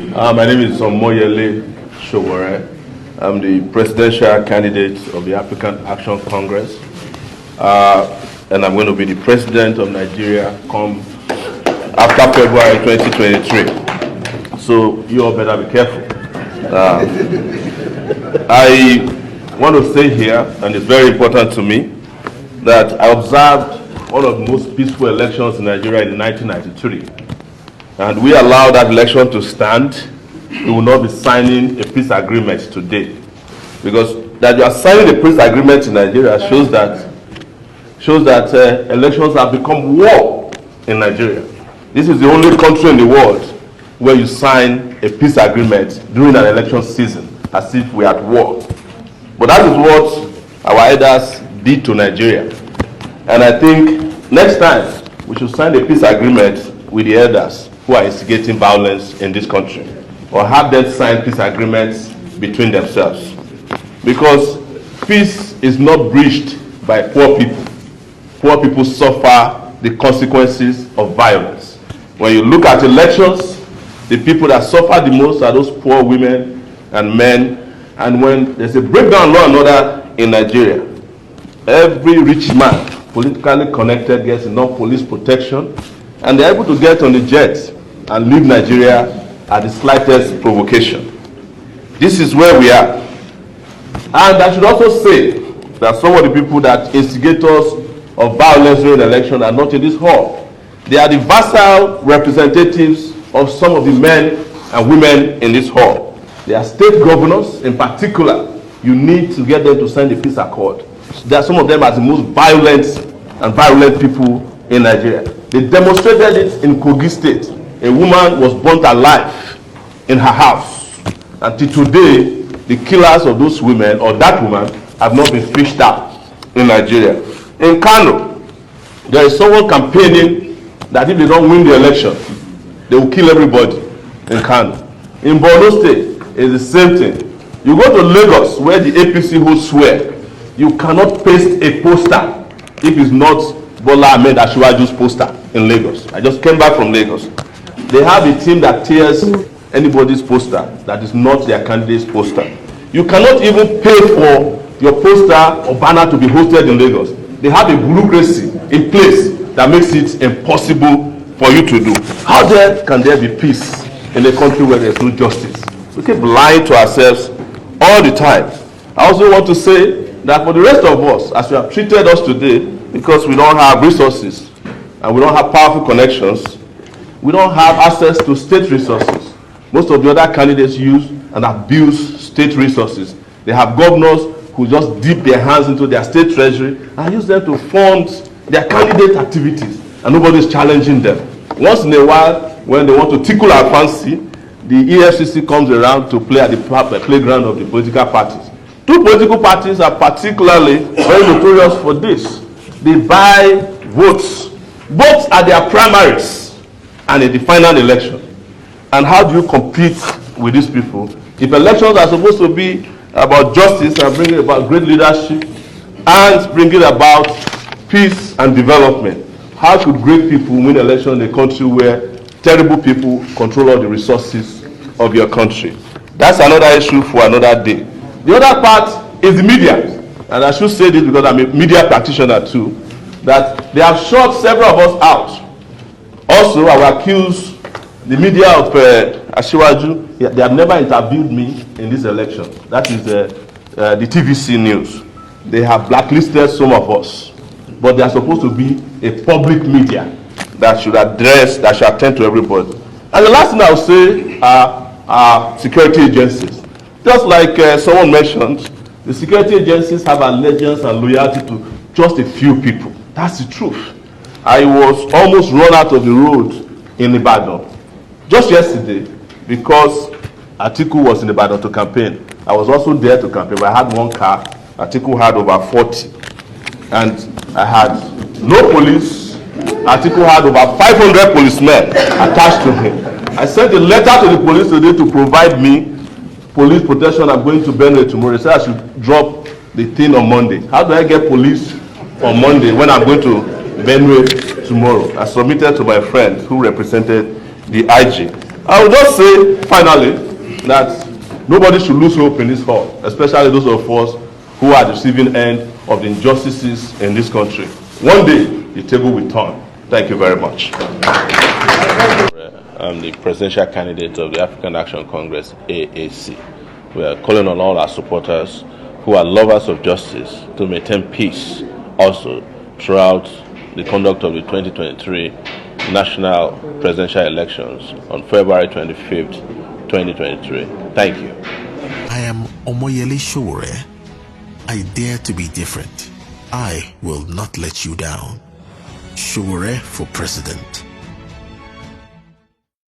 My name is Sowore. I'm the presidential candidate of the African Action Congress, and I'm going to be the president of Nigeria come after February 2023. So you all better be careful. I want to say here, and it's very important to me, that I observed one of the most peaceful elections in Nigeria in 1993. And we allowed that election to stand. We will not be signing a peace agreement today. Because that you are signing a peace agreement in Nigeria shows that elections have become war in Nigeria. This is the only country in the world where you sign a peace agreement during an election season, as if we are at war. But that is what our elders did to Nigeria. And I think next time we should sign a peace agreement with the elders who are instigating violence in this country, or have them sign peace agreements between themselves. Because peace is not breached by poor people. Poor people suffer the consequences of violence. When you look at elections, the people that suffer the most are those poor women and men. And when there's a breakdown in law and order in Nigeria, every rich man, politically connected, gets enough police protection, and they're able to get on the jet and leave Nigeria at the slightest provocation. This is where we are. And I should also say that some of the people that instigators of violence during the election are not in this hall. They are the vassal representatives of some of the men and women in this hall. They are state governors in particular. You need to get them to sign the peace accord. There are some of them as the most violent people in Nigeria. They demonstrated it in Kogi State. A woman was burnt alive in her house. Until today, the killers of those women, or that woman, have not been fished out in Nigeria. In Kano, there is someone campaigning that if they don't win the election, they will kill everybody in Kano. In Borno State, it's the same thing. You go to Lagos, where the APC holds Sowore, you cannot paste a poster if it's not Bola Ahmed Asiwaju's poster in Lagos. I just came back from Lagos. They have a team that tears anybody's poster that is not their candidate's poster. You cannot even pay for your poster or banner to be hosted in Lagos. They have a bureaucracy in place that makes it impossible for you to do. How can there be peace in a country where there's no justice? We keep lying to ourselves all the time. I also want to say that for the rest of us, as you have treated us today, because we don't have resources and we don't have powerful connections, we don't have access to state resources. Most of the other candidates use and abuse state resources. They have governors who just dip their hands into their state treasury and use them to fund their candidate activities, and nobody is challenging them. Once in a while, when they want to tickle our fancy, the EFCC comes around to play at the playground of the political parties. Two political parties are particularly very notorious for this. They buy votes, both at their primaries and in the final election. And how do you compete with these people? If elections are supposed to be about justice and bringing about great leadership and bringing about peace and development, how could great people win elections in a country where terrible people control all the resources of your country? That's another issue for another day. The other part is the media. And I should say this because I'm a media practitioner too, that they have shut several of us out. Also, I will accuse the media of Asiwaju. They have never interviewed me in this election. That is the TVC News. They have blacklisted some of us. But they are supposed to be a public media that should address, that should attend to everybody. And the last thing I will say are security agencies. Just like someone mentioned, the security agencies have allegiance and loyalty to just a few people. That's the truth. I was almost run out of the road in Ibadan just yesterday because Atiku was in Ibadan to campaign. I was also there to campaign, but I had one car. Atiku had over 40. And I had no police. Atiku had over 500 policemen attached to him. I sent a letter to the police today to provide me police protection. I'm going to Benue tomorrow. They said I should drop the thing on Monday. How do I get police on Monday when I'm going to Benue tomorrow? I submitted to my friend who represented the IG. I will just say, finally, that nobody should lose hope in this hall, especially those of us who are the receiving end of the injustices in this country. One day, the table will turn. Thank you very much. I'm the presidential candidate of the African Action Congress, AAC. We are calling on all our supporters who are lovers of justice to maintain peace also throughout the conduct of the 2023 national presidential elections on February 25th, 2023. Thank you. I am Omoyele Sowore. I dare to be different. I will not let you down. Sowore for president.